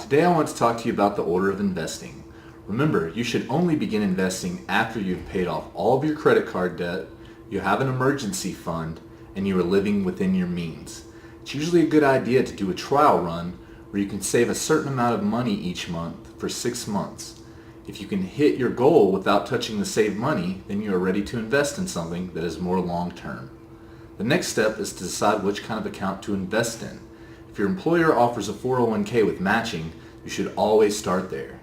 Today I want to talk to you about the order of investing. Remember, you should only begin investing after you've paid off all of your credit card debt, you have an emergency fund, and you are living within your means. It's usually a good idea to do a trial run where you can save a certain amount of money each month for 6 months. If you can hit your goal without touching the saved money, then you are ready to invest in something that is more long term. The next step is to decide which kind of account to invest in. If your employer offers a 401k with matching, you should always start there.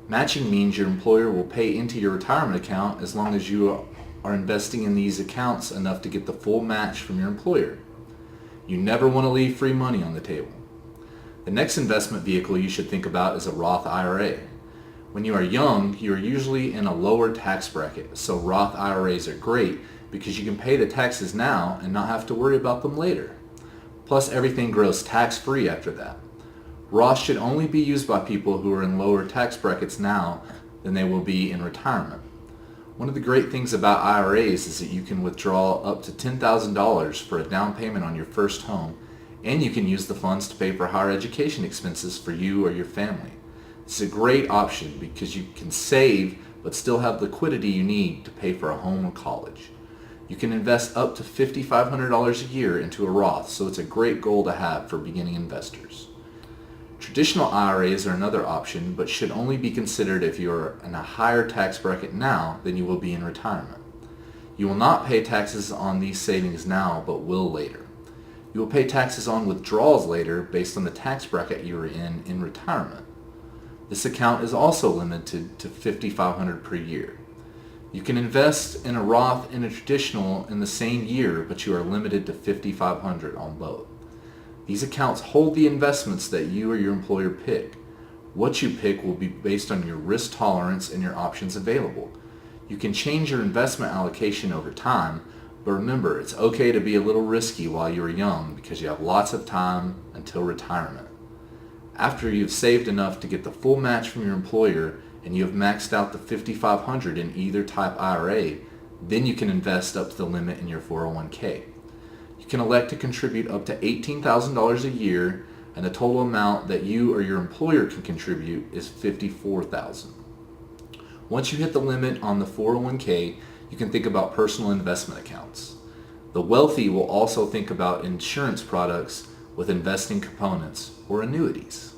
Matching means your employer will pay into your retirement account as long as you are investing in these accounts enough to get the full match from your employer. You never want to leave free money on the table. The next investment vehicle you should think about is a Roth IRA. When you are young, you are usually in a lower tax bracket, so Roth IRAs are great because you can pay the taxes now and not have to worry about them later. Plus, everything grows tax-free after that. Roth should only be used by people who are in lower tax brackets now than they will be in retirement. One of the great things about IRAs is that you can withdraw up to $10,000 for a down payment on your first home, and you can use the funds to pay for higher education expenses for you or your family. It's a great option because you can save but still have liquidity you need to pay for a home or college. You can invest up to $5,500 a year into a Roth, so it's a great goal to have for beginning investors. Traditional IRAs are another option, but should only be considered if you are in a higher tax bracket now than you will be in retirement. You will not pay taxes on these savings now, but will later. You will pay taxes on withdrawals later based on the tax bracket you are in retirement. This account is also limited to $5,500 per year. You can invest in a Roth and a traditional in the same year, but you are limited to $5,500 on both. These accounts hold the investments that you or your employer pick. What you pick will be based on your risk tolerance and your options available. You can change your investment allocation over time, but remember, it's okay to be a little risky while you are young because you have lots of time until retirement. After you've saved enough to get the full match from your employer and you have maxed out the $5,500 in either type IRA, then you can invest up to the limit in your 401k. You can elect to contribute up to $18,000 a year, and the total amount that you or your employer can contribute is $54,000. Once you hit the limit on the 401k, you can think about personal investment accounts. The wealthy will also think about insurance products with investing components or annuities.